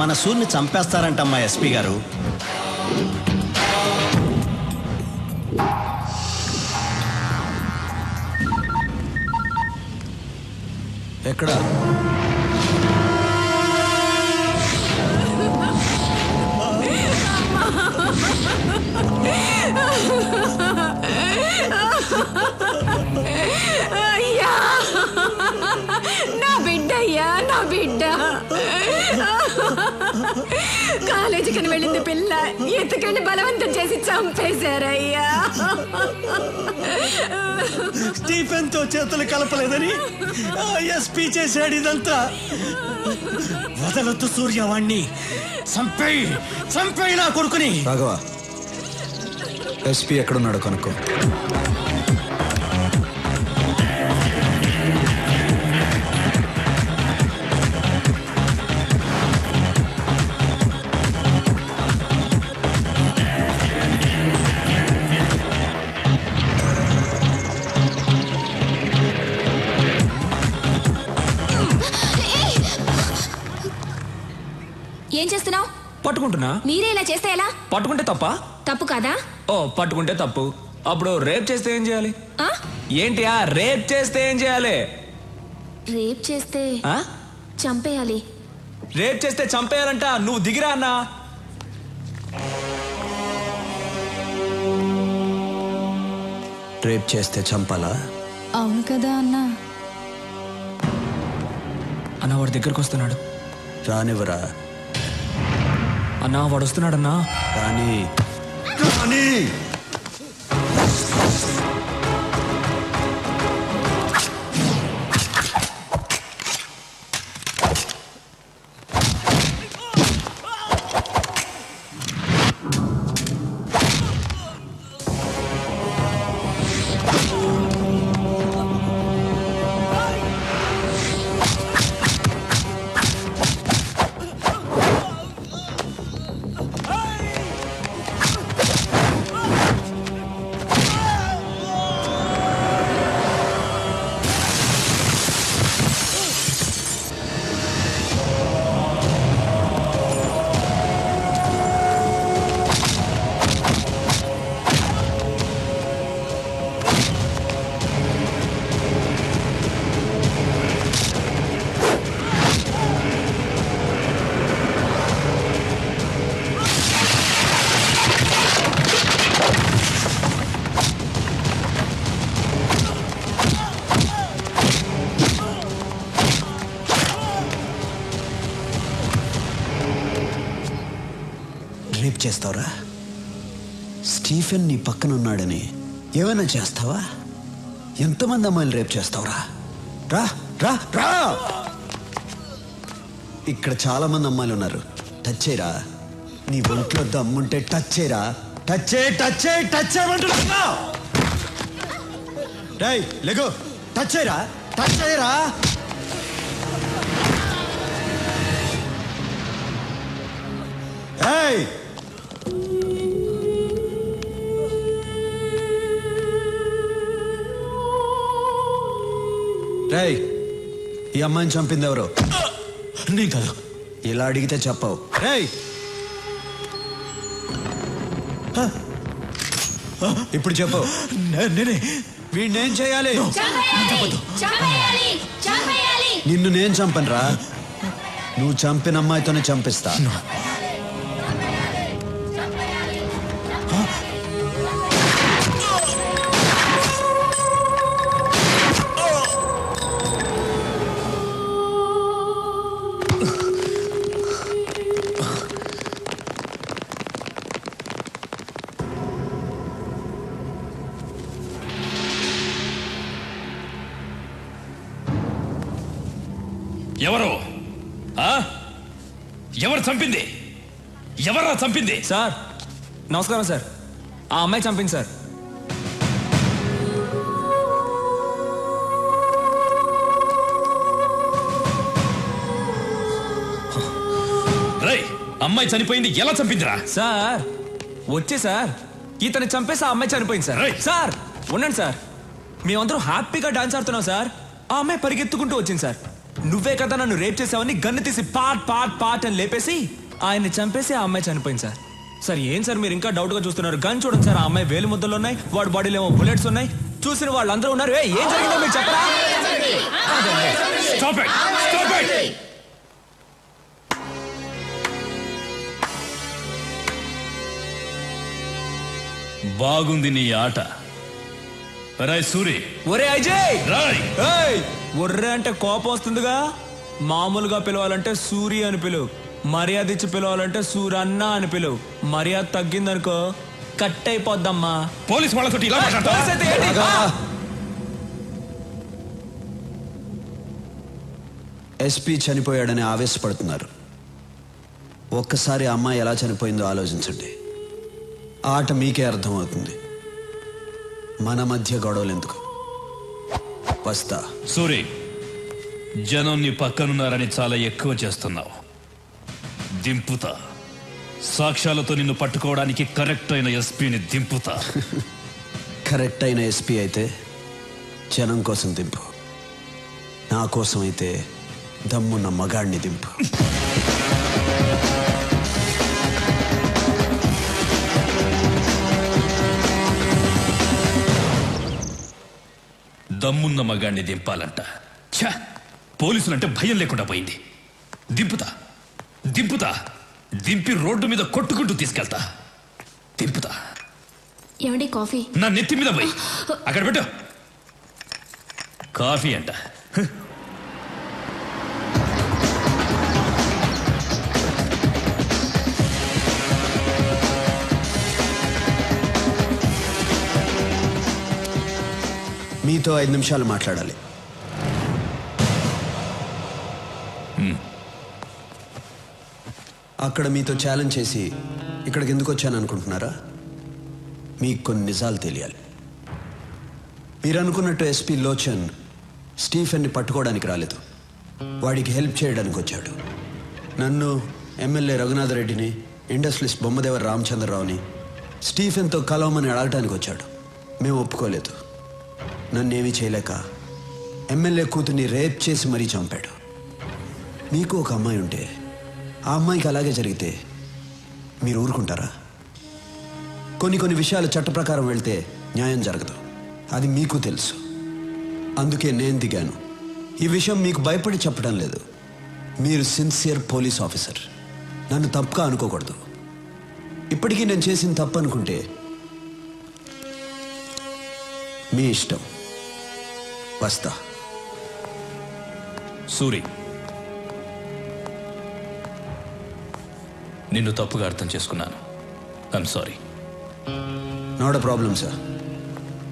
మన సూర్ని చంపేస్తారంటమ్మా ఎస్పీ గారు. ఎక్కడ? అయ్యా, నా బిడ్డ అయ్యా, నా బిడ్డ. కాలేజీకి వెళ్ళింది పిల్ల, ఎత్తుకని బలవంతం చేసి చంపేశారయ్యా. స్టీఫెన్ తో చేతులు కలపలేదని ఎస్పీ చేశాడు ఇదంతా. వదలొద్దు సూర్యవాణ్ణి, చంపేయి నా కొడుకుని. రాఘవ, ఎస్పీ ఎక్కడున్నాడు కనుక్కో. ఏం చేస్తున్నావు? పట్టుకుంటున్నా. మీరే ఇలా చేస్తే ఎలా? పట్టుకుంటే తప్ప? తప్పు కాదా? ఓ, పట్టుకుంటే తప్పు. అప్పుడు రేప్ చేస్తే ఏం చేయాలి? ఏంటి రేప్ చేస్తే ఏం చేయాలి? రేప్ చేస్తే చంపేయాలి. రేప్ చేస్తే చంపేయాలంట. నువ్వు దిగిరా అన్నా. రేప్ చేస్తే చంపాలా? అవును కదా అన్నా. అన్నా వాడి దగ్గరకు వస్తున్నాడు. రానివ్వరా. అన్నా వాడు వస్తున్నాడన్నా. రాని. రేప్ చేస్తావురా? స్టీఫెన్ నీ పక్కన ఉన్నాడని ఏమైనా చేస్తావా? ఎంతమంది అమ్మాయిలు రేప్ చేస్తావురా? రా రా రా. ఇక్కడ చాలా మంది అమ్మాయిలు ఉన్నారు. టచ్ చేయరా. నీ ఒంట్లో దమ్ముంటే టచ్ చేయరా. టచ్ చేయమంటున్నా. డేయ్ లెగో, టచ్ చేయరా. ఏయ్, రేయ్, ఈ అమ్మాయిని చంపింది ఎవరు? నీ కాదు. ఇలా అడిగితే చెప్పవు. రేయ్, ఇప్పుడు చెప్పు. నేనే. వీడినేం చేయాలి? నిన్ను నేను చంపనురా. నువ్వు చంపిన అమ్మాయితోనే చంపిస్తా. ఎవరు చంపింది? ఎవరా చంపింది? సార్ నమస్కారం సార్. ఆ అమ్మాయి చంపింది సార్. రేయ్, అమ్మాయి చనిపోయింది. ఎలా చంపిందిరా? సార్ వచ్చే సార్, ఇతను చంపేసి ఆ అమ్మాయి చనిపోయింది సార్. సార్ ఉండండి సార్, మేమందరం హ్యాపీగా డాన్స్ ఆడుతున్నాం సార్. ఆ అమ్మాయి పరిగెత్తుకుంటూ వచ్చింది సార్. నువ్వే కదా నన్ను రేప్ చేసావని గన్ను తీసి పాట్ పాట్ పాట్ అని లేపేసి ఆయన్ని చంపేసి ఆ అమ్మాయి చనిపోయింది సార్. సార్ ఏం సార్ మీరు ఇంకా డౌట్ గా చూస్తున్నారు? గన్ చూడండి సార్, ఆ అమ్మాయి వేలు ముద్దలు ఉన్నాయి, వాడి బాడీలో ఏమో బుల్లెట్స్ ఉన్నాయి. చూసిన వాళ్ళందరూ ఉన్నారు. ఏం జరిగిందో మీరు చెప్పరా? Stop it! Stop it! బాగుంది నీ ఆట. రాయ్ సూరి. ఒరే అజయ్, రాయ్. ఒర్రే అంటే కోపం వస్తుందిగా. మామూలుగా పిలవాలంటే సూరి అని పిలువు, మర్యాద ఇచ్చి పిలవాలంటే సూరన్న అని పిలువు. మర్యాద తగ్గిందనుకో కట్ అయిపోద్దమ్మా. పోలీస్ వాళ్ళతో ఇలా మాట్లాడతావా? పోలీస్ అయితే ఏంటి? ఎస్పీ చనిపోయాడని ఆవేశపడుతున్నారు. ఒక్కసారి ఆ అమ్మాయి ఎలా చనిపోయిందో ఆలోచించండి. ఆట మీకే అర్థమవుతుంది. మన మధ్య గొడవలు ఎందుకు? వస్తా. సూరి, జనం నీ పక్కనున్నారని చాలా ఎక్కువ చేస్తున్నావు. దింపుతా. సాక్ష్యాలతో నిన్ను పట్టుకోవడానికి కరెక్ట్ అయిన ఎస్పీని దింపుతా. కరెక్ట్ అయిన ఎస్పీ అయితే జనం కోసం దింపు, నా కోసం అయితే దమ్మున్న మగాడిని దింపు. దమ్మున్న మగాడిని దింపాలంట. ఛ, పోలీసులంటే భయం లేకుండా పోయింది. దింపుతా దింపుతా దింపి రోడ్డు మీద కొట్టుకుంటూ తీసుకెళ్తా. దింపుతా. ఏమండి కాఫీ? నా నెత్తి మీద పోయి అక్కడ పెట్టు. కాఫీ అంట. మీతో 5 నిమిషాలు మాట్లాడాలి. అక్కడ మీతో ఛాలెంజ్ చేసి ఇక్కడికి ఎందుకు వచ్చాను అనుకుంటున్నారా? మీకు కొన్ని నిజాలు తెలియాలి. మీరు అనుకున్నట్టు ఎస్పీ లోచన్ స్టీఫెన్ని పట్టుకోవడానికి రాలేదు, వాడికి హెల్ప్ చేయడానికి వచ్చాడు. నన్ను, ఎమ్మెల్యే రఘునాథరెడ్డిని, ఇండస్ట్రియలిస్ట్ బొమ్మదేవర రామచంద్రరావుని స్టీఫెన్తో కలవమని అడగటానికి వచ్చాడు. మేము ఒప్పుకోలేదు. నన్నేమీ చేయలేక ఎమ్మెల్యే కూతుర్ని రేప్ చేసి మరీ చంపాడు. మీకు ఒక అమ్మాయి ఉంటే ఆ అమ్మాయికి అలాగే జరిగితే మీరు ఊరుకుంటారా? కొన్ని విషయాలు చట్ట ప్రకారం వెళ్తే న్యాయం జరగదు, అది మీకు తెలుసు. అందుకే నేను దిగాను. ఈ విషయం మీకు భయపడి చెప్పడం లేదు. మీరు సిన్సియర్ పోలీస్ ఆఫీసర్, నన్ను తప్పుగా అనుకోకూడదు. ఇప్పటికీ నేను చేసిన తప్పు అనుకుంటే మీ ఇష్టం. వస్తా. సూరి, నిన్ను తప్పుగా అర్థం చేసుకున్నాను. I'm sorry. Not a problem sir.